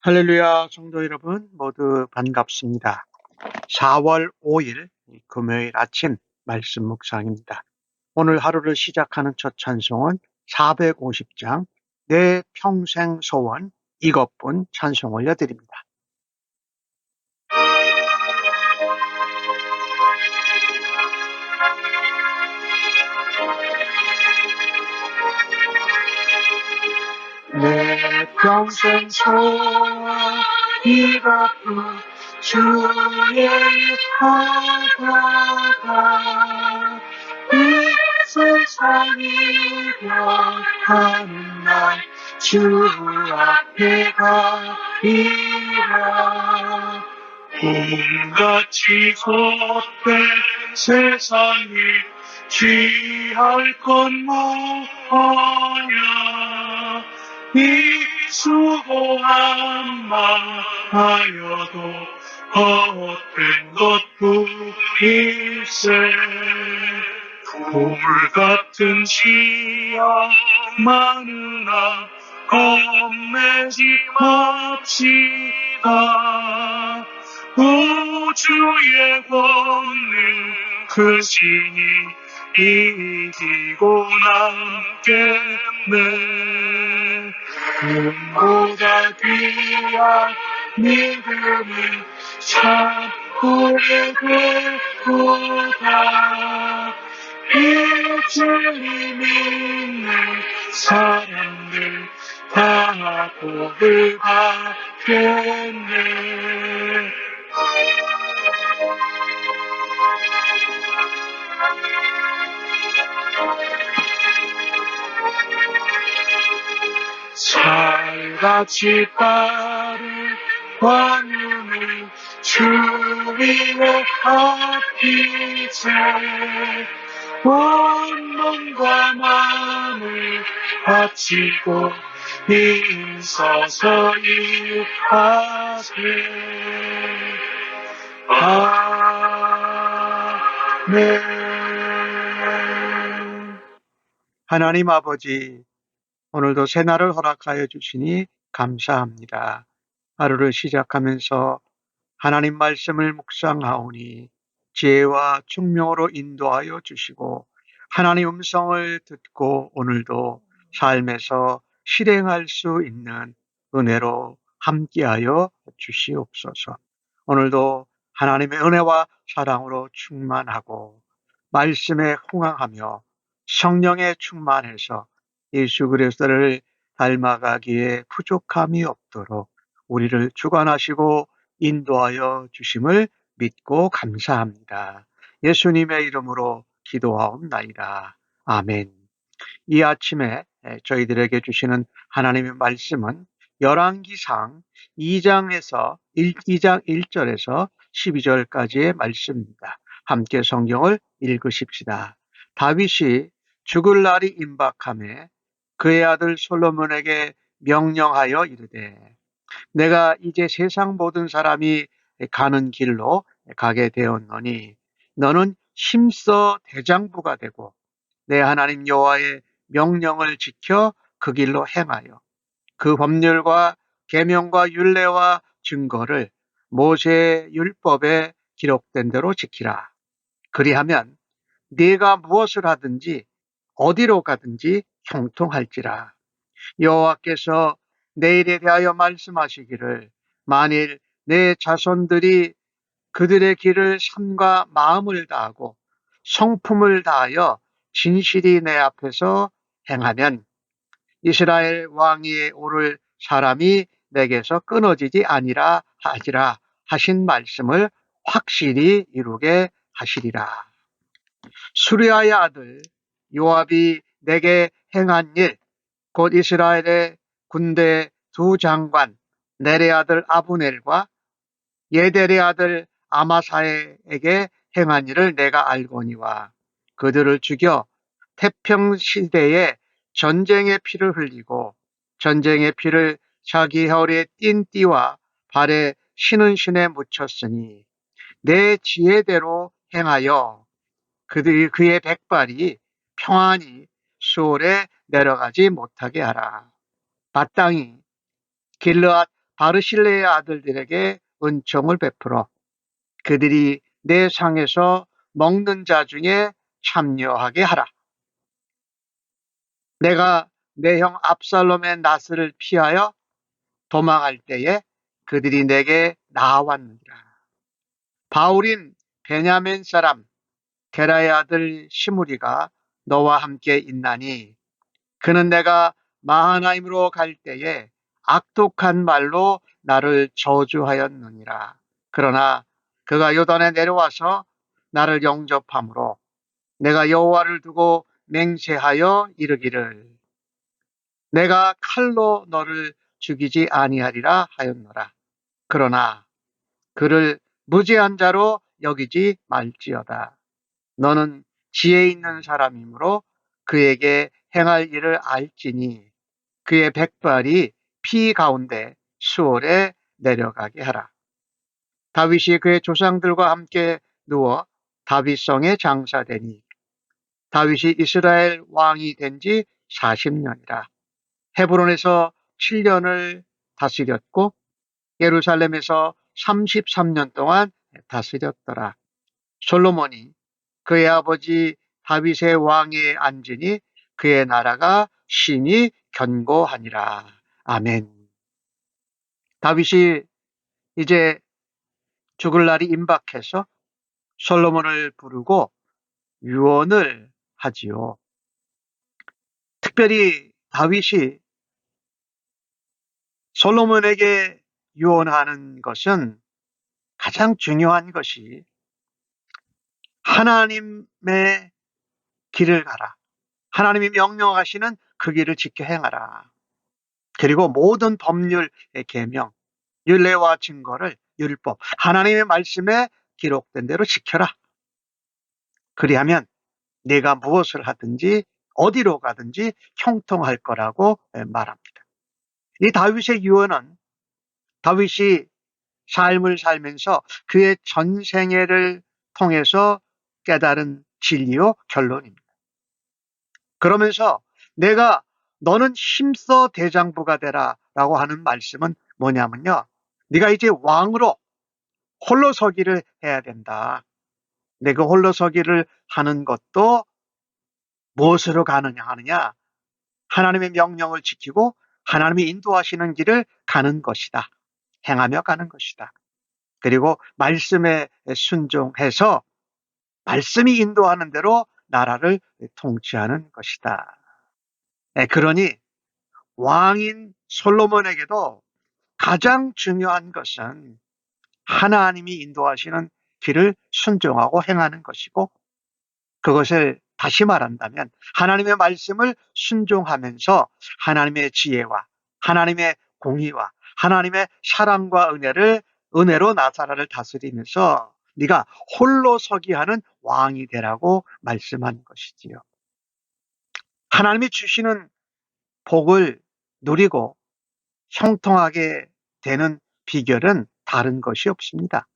할렐루야, 성도 여러분, 모두 반갑습니다. 4월 5일 금요일 아침 말씀 묵상입니다. 오늘 하루를 시작하는 첫 찬송은 450장 내 평생 소원 이것뿐 찬송 올려드립니다. 내 평생 소원 이것뿐 주의 하다가 이 세상이 변하는 날 주 앞에 가리라. 꿈같이 헛된 세상이 취할 건 뭐냐. 이 수고한 마하여도 헛된 것뿐일세. 불같은 시험 많으나 겁내지 맙시다. 우주의 권능 크시니 이기고 남겠네. 금보다 귀한 믿음은 참 고백보다 이 진리 믿는 사람들 다 복을 받겠네. 살같이 빠른 광문을 주 위에 아끼세. 온 몸과 마음을 바치고 인서서 일하세. 아멘. 하나님 아버지, 오늘도 새날을 허락하여 주시니 감사합니다. 하루를 시작하면서 하나님 말씀을 묵상하오니 지혜와 총명으로 인도하여 주시고 하나님 음성을 듣고 오늘도 삶에서 실행할 수 있는 은혜로 함께하여 주시옵소서. 오늘도 하나님의 은혜와 사랑으로 충만하고 말씀에 흥황하며 성령에 충만해서 예수 그리스도를 닮아가기에 부족함이 없도록 우리를 주관하시고 인도하여 주심을 믿고 감사합니다. 예수님의 이름으로 기도하옵나이다. 아멘. 이 아침에 저희들에게 주시는 하나님의 말씀은 열왕기상 2장 1절에서 12절까지의 말씀입니다. 함께 성경을 읽으십시다. 다윗이 죽을 날이 임박하매 그의 아들 솔로몬에게 명령하여 이르되 내가 이제 세상 모든 사람이 가는 길로 가게 되었노니 너는 힘써 대장부가 되고 내 하나님 여호와의 명령을 지켜 그 길로 행하여 그 법률과 계명과 율례와 증거를 모세의 율법에 기록된 대로 지키라. 그리하면 네가 무엇을 하든지 어디로 가든지 형통할지라. 여호와께서 내일에 대하여 말씀하시기를 만일 내 자손들이 그들의 길을 삶과 마음을 다하고 성품을 다하여 진실이 내 앞에서 행하면 이스라엘 왕위에 오를 사람이 내게서 끊어지지 아니라 하시라 하신 말씀을 확실히 이루게 하시리라. 수리아의 아들 요압이 내게 행한 일 곧 이스라엘의 군대 두 장관 넬의 아들 아브넬과 예델의 아들 아마사에게 행한 일을 내가 알거니와 그들을 죽여 태평시대에 전쟁의 피를 흘리고 전쟁의 피를 자기 허리에 띤 띠와 발에 신은 신에 묻혔으니 내 지혜대로 행하여 그의 백발이 평안히 수월에 내려가지 못하게 하라. 마땅히 길르앗 바르실레의 아들들에게 은총을 베풀어 그들이 내 상에서 먹는 자 중에 참여하게 하라. 내가 내 형 압살롬의 낫을 피하여 도망할 때에 그들이 내게 나아왔느니라. 바울인 베냐민 사람 게라의 아들 시므리가 너와 함께 있나니 그는 내가 마하나임으로 갈 때에 악독한 말로 나를 저주하였느니라. 그러나 그가 요단에 내려와서 나를 영접함으로 내가 여호와를 두고 맹세하여 이르기를 내가 칼로 너를 죽이지 아니하리라 하였노라. 그러나 그를 무죄한 자로 여기지 말지어다. 너는 지혜 있는 사람이므로 그에게 행할 일을 알지니 그의 백발이 피 가운데 수월에 내려가게 하라. 다윗이 그의 조상들과 함께 누워 다윗성에 장사되니 다윗이 이스라엘 왕이 된 지 40년이라. 헤브론에서 7년을 다스렸고 예루살렘에서 33년 동안 다스렸더라. 솔로몬이 그의 아버지 다윗의 왕에 앉으니 그의 나라가 심히 견고하니라. 아멘. 다윗이 이제 죽을 날이 임박해서 솔로몬을 부르고 유언을 하지요. 특별히 다윗이 솔로몬에게 유언하는 것은 가장 중요한 것이 하나님의 길을 가라. 하나님이 명령하시는 그 길을 지켜 행하라. 그리고 모든 법률의 계명, 율례와 증거를 율법, 하나님의 말씀에 기록된 대로 지켜라. 그리하면 내가 무엇을 하든지 어디로 가든지 형통할 거라고 말합니다. 이 다윗의 유언은 다윗이 삶을 살면서 그의 전생애를 통해서 깨달은 진리요 결론입니다. 그러면서 내가 너는 힘써 대장부가 되라 라고 하는 말씀은 뭐냐면요. 네가 이제 왕으로 홀로 서기를 해야 된다. 내가 홀로 서기를 하는 것도 무엇으로 하느냐. 하나님의 명령을 지키고 하나님이 인도하시는 길을 가는 것이다. 행하며 가는 것이다. 그리고 말씀에 순종해서 말씀이 인도하는 대로 나라를 통치하는 것이다. 그러니 왕인 솔로몬에게도 가장 중요한 것은 하나님이 인도하시는 길을 순종하고 행하는 것이고 그것을 다시 말한다면 하나님의 말씀을 순종하면서 하나님의 지혜와 하나님의 공의와 하나님의 사랑과 은혜로 나사라를 다스리면서 네가 홀로 서기 하는 왕이 되라고 말씀한 것이지요. 하나님이 주시는 복을 누리고 형통하게 되는 비결은 다른 것이 없습니다.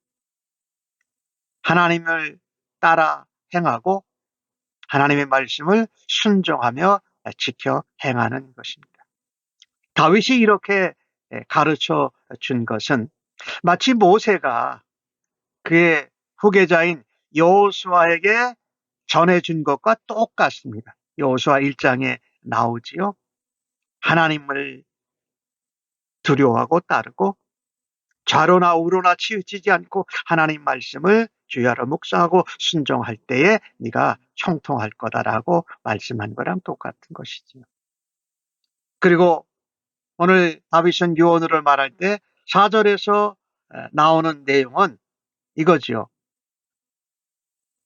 하나님을 따라 행하고 하나님의 말씀을 순종하며 지켜 행하는 것입니다. 다윗이 이렇게 가르쳐 준 것은 마치 모세가 그의 후계자인 여호수아에게 전해준 것과 똑같습니다. 여호수아 1장에 나오지요. 하나님을 두려워하고 따르고 좌로나 우로나 치우치지 않고 하나님 말씀을 주야로 묵상하고 순종할 때에 네가 형통할 거다라고 말씀한 거랑 똑같은 것이지요. 그리고 오늘 다윗은 유언을 말할 때 4절에서 나오는 내용은 이거지요.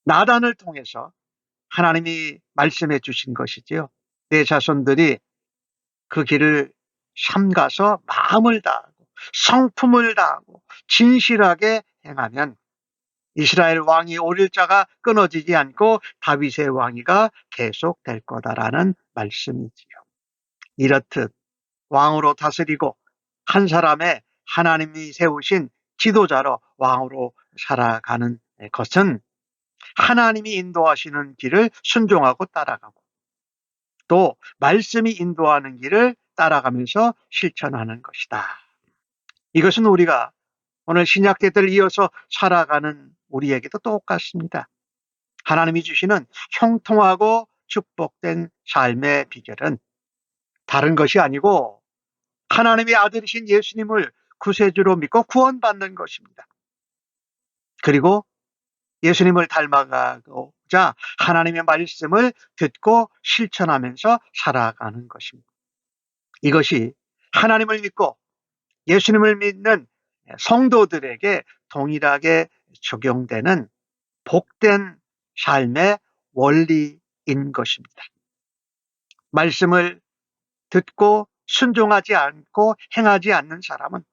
나단을 통해서 하나님이 말씀해 주신 것이지요. 내 자손들이 그 길을 삼가서 마음을 다하고 성품을 다하고 진실하게 행하면 이스라엘 왕이 오릴 자가 끊어지지 않고 다윗의 왕위가 계속될 거다라는 말씀이지요. 이렇듯 왕으로 다스리고 한 사람의 하나님이 세우신 지도자로 왕으로 살아가는 것은 하나님이 인도하시는 길을 순종하고 따라가고 또 말씀이 인도하는 길을 따라가면서 실천하는 것이다. 이것은 우리가 오늘 신약 때를 이어서 살아가는 우리에게도 똑같습니다. 하나님이 주시는 형통하고 축복된 삶의 비결은 다른 것이 아니고 하나님의 아들이신 예수님을 구세주로 믿고 구원받는 것입니다. 그리고 예수님을 닮아가고자 하나님의 말씀을 듣고 실천하면서 살아가는 것입니다. 이것이 하나님을 믿고 예수님을 믿는 성도들에게 동일하게 적용되는 복된 삶의 원리인 것입니다. 말씀을 듣고 순종하지 않고 행하지 않는 사람은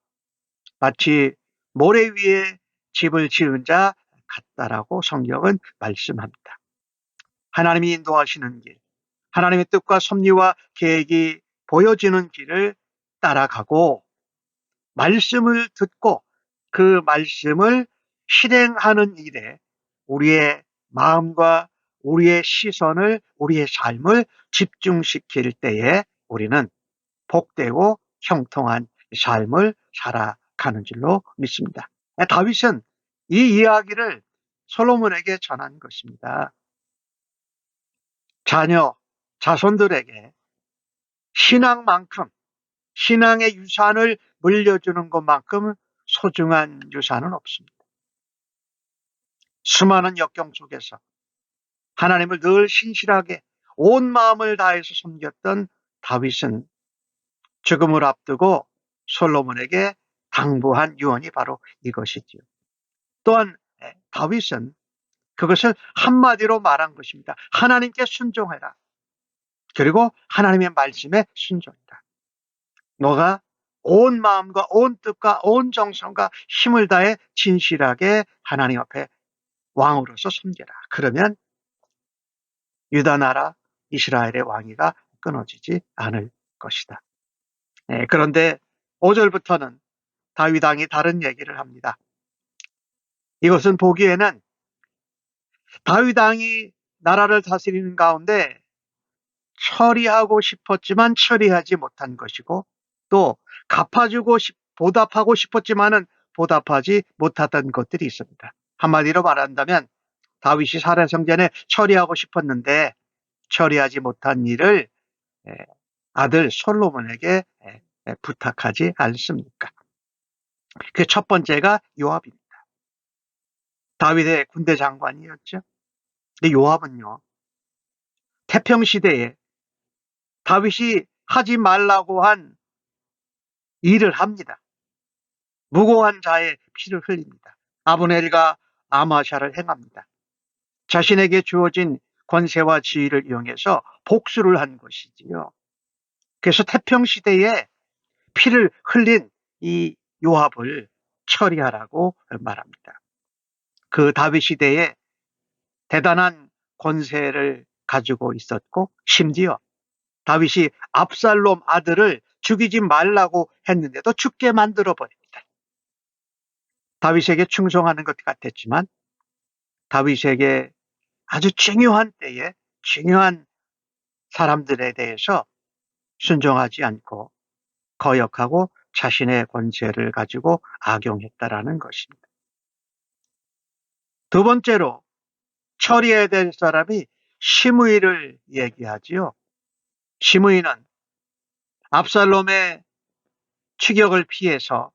마치 모래 위에 집을 지은 자 같다라고 성경은 말씀합니다. 하나님이 인도하시는 길, 하나님의 뜻과 섭리와 계획이 보여지는 길을 따라가고 말씀을 듣고 그 말씀을 실행하는 일에 우리의 마음과 우리의 시선을, 우리의 삶을 집중시킬 때에 우리는 복되고 형통한 삶을 살아가는 줄로 믿습니다. 다윗은 이 이야기를 솔로몬에게 전한 것입니다. 자녀, 자손들에게 신앙만큼, 신앙의 유산을 물려주는 것만큼 소중한 유산은 없습니다. 수많은 역경 속에서 하나님을 늘 신실하게 온 마음을 다해서 섬겼던 다윗은 죽음을 앞두고 솔로몬에게 당부한 유언이 바로 이것이지요. 또한 다윗은 그것을 한마디로 말한 것입니다. 하나님께 순종해라. 그리고 하나님의 말씀에 순종해라. 너가 온 마음과 온 뜻과 온 정성과 힘을 다해 진실하게 하나님 앞에 왕으로서 섬겨라. 그러면 유다 나라 이스라엘의 왕위가 끊어지지 않을 것이다. 그런데 5절부터는 다윗 왕이 다른 얘기를 합니다. 이것은 보기에는 다윗 왕이 나라를 다스리는 가운데 처리하고 싶었지만 처리하지 못한 것이고 또 보답하고 싶었지만은 보답하지 못했던 것들이 있습니다. 한마디로 말한다면 다윗이 살해성전에 처리하고 싶었는데 처리하지 못한 일을 아들 솔로몬에게 부탁하지 않습니까? 그 첫 번째가 요압입니다. 다윗의 군대 장관이었죠. 근데 요압은요, 태평시대에 다윗이 하지 말라고 한 일을 합니다. 무고한 자의 피를 흘립니다. 아브넬과 아마샤를 행합니다. 자신에게 주어진 권세와 지위를 이용해서 복수를 한 것이지요. 그래서 태평시대에 피를 흘린 이 요압을 처리하라고 말합니다. 그 다윗 시대에 대단한 권세를 가지고 있었고 심지어 다윗이 압살롬 아들을 죽이지 말라고 했는데도 죽게 만들어 버립니다. 다윗에게 충성하는 것 같았지만 다윗에게 아주 중요한 때에 중요한 사람들에 대해서 순종하지 않고 거역하고 자신의 권세를 가지고 악용했다라는 것입니다. 두 번째로 처리해야 될 사람이 시므이를 얘기하지요. 시므이는 압살롬의 추격을 피해서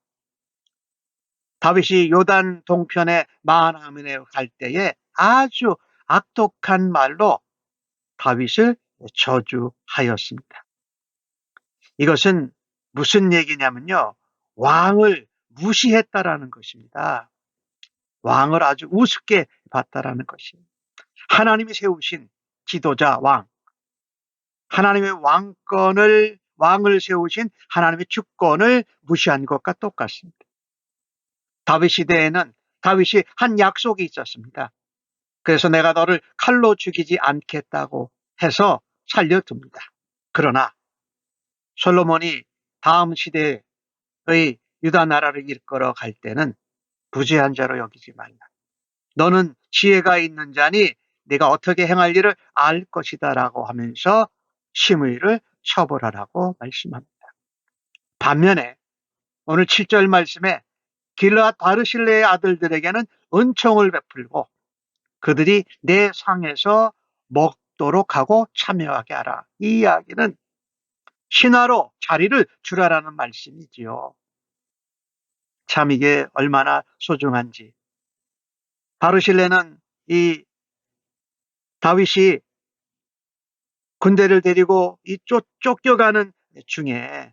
다윗이 요단 동편의 마하나임에 갈 때에 아주 악독한 말로 다윗을 저주하였습니다. 이것은 무슨 얘기냐면요. 왕을 무시했다라는 것입니다. 왕을 아주 우습게 봤다라는 것입니다. 하나님이 세우신 지도자 왕, 하나님의 왕을 세우신 하나님의 주권을 무시한 것과 똑같습니다. 다윗 시대에는 다윗이 한 약속이 있었습니다. 그래서 내가 너를 칼로 죽이지 않겠다고 해서 살려둡니다. 그러나 솔로몬이 다음 시대의 유다 나라를 이끌어 갈 때는 부재한 자로 여기지 말라. 너는 지혜가 있는 자니 네가 어떻게 행할 일을 알 것이다 라고 하면서 시므이를 처벌하라고 말씀합니다. 반면에 오늘 7절 말씀에 길르앗 바르실레의 아들들에게는 은총을 베풀고 그들이 내 상에서 먹도록 하고 참여하게 하라. 이 이야기는 신하로 자리를 주라라는 말씀이지요. 참 이게 얼마나 소중한지. 바르실레는 이 다윗이 군대를 데리고 이 쫓겨가는 중에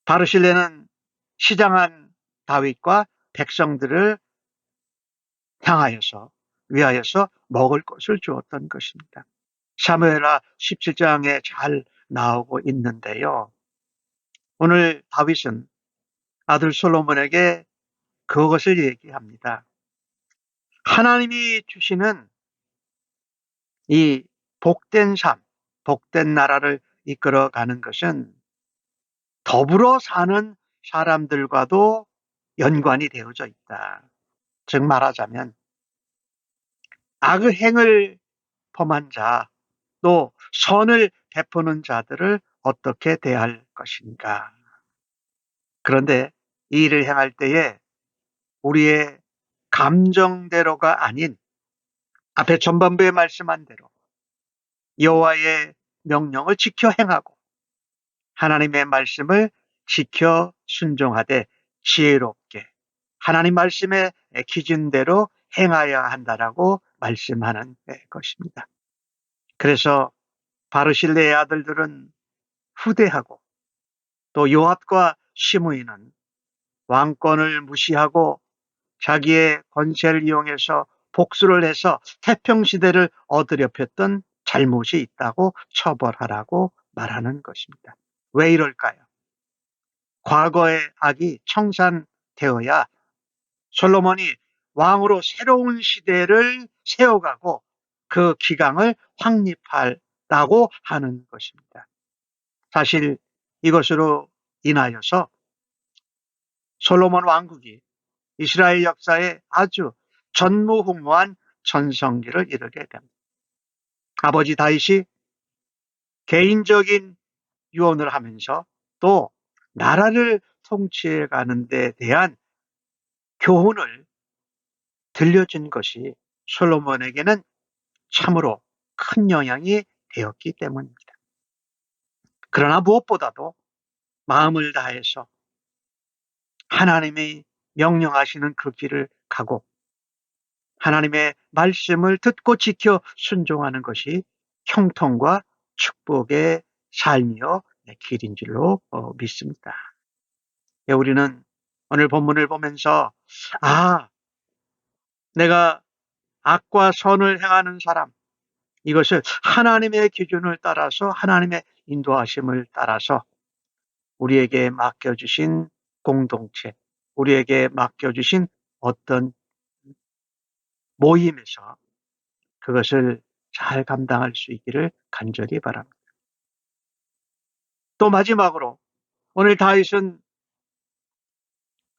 바르실레는 시장한 다윗과 백성들을 향하여서 위하여서 먹을 것을 주었던 것입니다. 사무엘하 17장에 잘 나오고 있는데요. 오늘 다윗은 아들 솔로몬에게 그것을 얘기합니다. 하나님이 주시는 이 복된 삶, 복된 나라를 이끌어가는 것은 더불어 사는 사람들과도 연관이 되어져 있다. 즉 말하자면 악행을 범한 자, 또 선을 베푸는 자들을 어떻게 대할 것인가. 그런데 이 일을 행할 때에 우리의 감정대로가 아닌 앞에 전반부에 말씀한 대로 여호와의 명령을 지켜 행하고 하나님의 말씀을 지켜 순종하되 지혜롭게 하나님 말씀의 기준대로 행하여야 한다라고 말씀하는 것입니다. 그래서 바르실레의 아들들은 후대하고 또 요압과 시므이는 왕권을 무시하고 자기의 권세를 이용해서 복수를 해서 태평시대를 얻으려 폈던 잘못이 있다고 처벌하라고 말하는 것입니다. 왜 이럴까요? 과거의 악이 청산되어야 솔로몬이 왕으로 새로운 시대를 세워가고 그 기강을 확립하라고 하는 것입니다. 사실 이것으로 인하여서 솔로몬 왕국이 이스라엘 역사에 아주 전무후무한 전성기를 이르게 됩니다. 아버지 다윗이 개인적인 유언을 하면서 또 나라를 통치해 가는 데 대한 교훈을 들려준 것이 솔로몬에게는 참으로 큰 영향이 되었기 때문입니다. 그러나 무엇보다도 마음을 다해서 하나님이 명령하시는 그 길을 가고 하나님의 말씀을 듣고 지켜 순종하는 것이 형통과 축복의 삶이요 길인 줄로 믿습니다. 우리는 오늘 본문을 보면서 내가 악과 선을 행하는 사람, 이것을 하나님의 기준을 따라서 하나님의 인도하심을 따라서 우리에게 맡겨주신 공동체, 우리에게 맡겨주신 어떤 모임에서 그것을 잘 감당할 수 있기를 간절히 바랍니다. 또 마지막으로 오늘 다윗은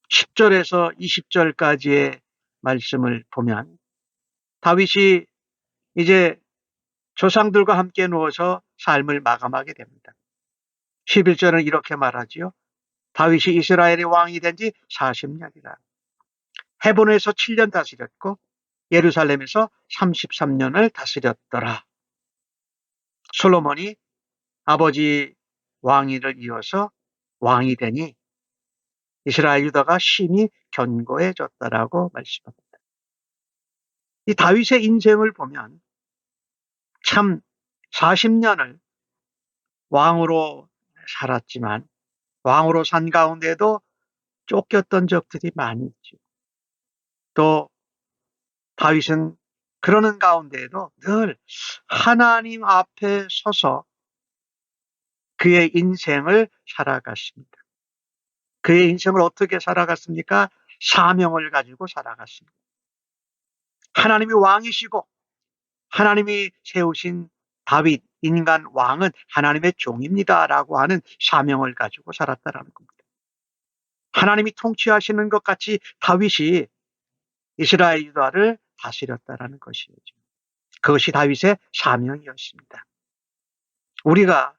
10절에서 20절까지의 말씀을 보면 다윗이 이제 조상들과 함께 누워서 삶을 마감하게 됩니다. 11절은 이렇게 말하지요. 다윗이 이스라엘의 왕이 된 지 40년이라. 헤브론에서 7년 다스렸고 예루살렘에서 33년을 다스렸더라. 솔로몬이 아버지 왕위를 이어서 왕이 되니 이스라엘 유다가 심히 견고해졌다라고 말씀합니다. 이 다윗의 인생을 보면 참 40년을 왕으로 살았지만 왕으로 산 가운데도 쫓겼던 적들이 많이 있죠. 또 다윗은 그러는 가운데에도 늘 하나님 앞에 서서 그의 인생을 살아갔습니다. 그의 인생을 어떻게 살아갔습니까? 사명을 가지고 살아갔습니다. 하나님이 왕이시고 하나님이 세우신 다윗 인간 왕은 하나님의 종입니다라고 하는 사명을 가지고 살았다라는 겁니다. 하나님이 통치하시는 것 같이 다윗이 이스라엘 유다를 다스렸다라는 것이죠. 그것이 다윗의 사명이었습니다. 우리가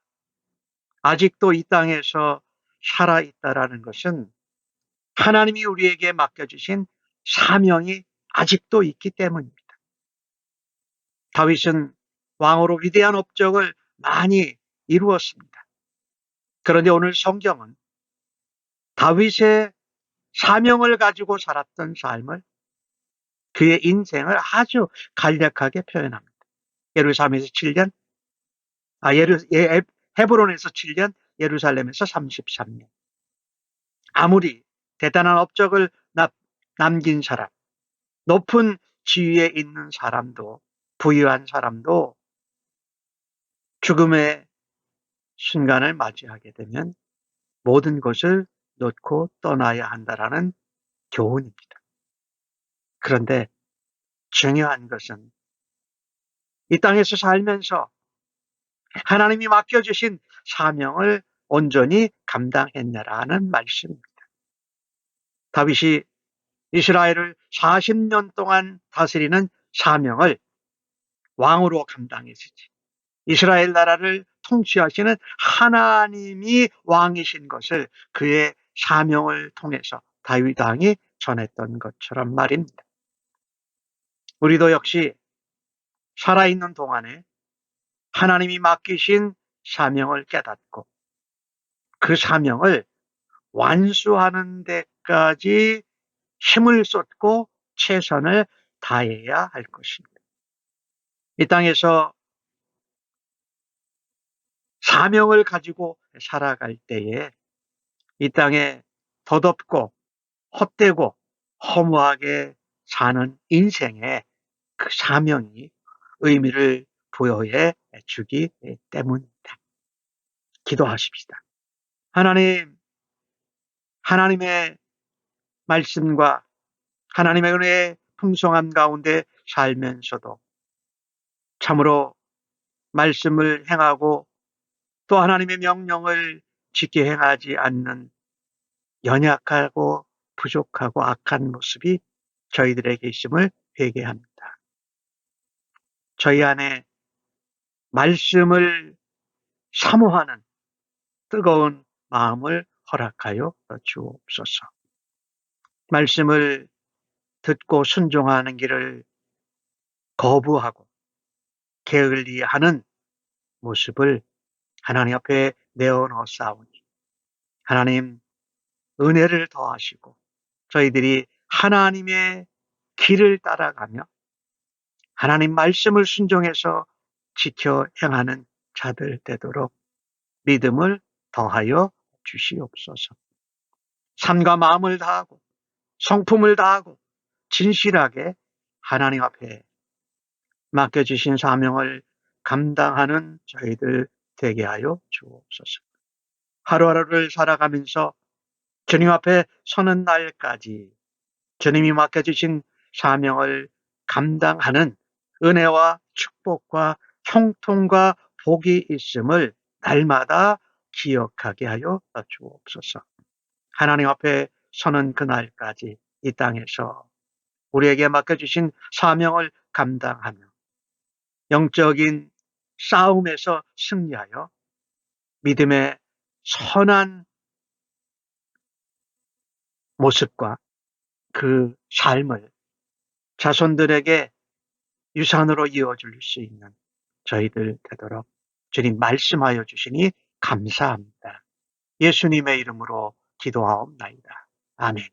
아직도 이 땅에서 살아있다라는 것은 하나님이 우리에게 맡겨주신 사명이 아직도 있기 때문입니다. 다윗은 왕으로 위대한 업적을 많이 이루었습니다. 그런데 오늘 성경은 다윗의 사명을 가지고 살았던 삶을, 그의 인생을 아주 간략하게 표현합니다. 예루살렘에서 7년, 헤브론에서 7년, 예루살렘에서 33년. 아무리 대단한 업적을 남긴 사람, 높은 지위에 있는 사람도, 부유한 사람도 죽음의 순간을 맞이하게 되면 모든 것을 놓고 떠나야 한다라는 교훈입니다. 그런데 중요한 것은 이 땅에서 살면서 하나님이 맡겨주신 사명을 온전히 감당했냐라는 말씀입니다. 다윗이 이스라엘을 40년 동안 다스리는 사명을 왕으로 감당했으지, 이스라엘 나라를 통치하시는 하나님이 왕이신 것을 그의 사명을 통해서 다윗 왕이 전했던 것처럼 말입니다. 우리도 역시 살아있는 동안에 하나님이 맡기신 사명을 깨닫고 그 사명을 완수하는 데까지 힘을 쏟고 최선을 다해야 할 것입니다. 이 땅에서 사명을 가지고 살아갈 때에 이 땅에 덧없고 헛되고 허무하게 사는 인생에 그 사명이 의미를 부여해 주기 때문입니다. 기도하십시다. 하나님, 하나님의 말씀과 하나님의 은혜의 풍성함 가운데 살면서도 참으로 말씀을 행하고 또 하나님의 명령을 지켜 행하지 않는 연약하고 부족하고 악한 모습이 저희들에게 있음을 회개합니다. 저희 안에 말씀을 사모하는 뜨거운 마음을 허락하여 주옵소서. 말씀을 듣고 순종하는 길을 거부하고 게을리하는 모습을 하나님 앞에 내어놓사오니 하나님 은혜를 더하시고 저희들이 하나님의 길을 따라가며 하나님 말씀을 순종해서 지켜 행하는 자들 되도록 믿음을 더하여 주시옵소서. 삶과 마음을 다하고 성품을 다하고 진실하게 하나님 앞에 맡겨주신 사명을 감당하는 저희들 되게 하여 주옵소서. 하루하루를 살아가면서 주님 앞에 서는 날까지 주님이 맡겨주신 사명을 감당하는 은혜와 축복과 형통과 복이 있음을 날마다 기억하게 하여 주옵소서. 하나님 앞에 서는 그날까지 이 땅에서 우리에게 맡겨주신 사명을 감당하며 영적인 싸움에서 승리하여 믿음의 선한 모습과 그 삶을 자손들에게 유산으로 이어줄 수 있는 저희들 되도록 주님 말씀하여 주시니 감사합니다. 예수님의 이름으로 기도하옵나이다. 아멘.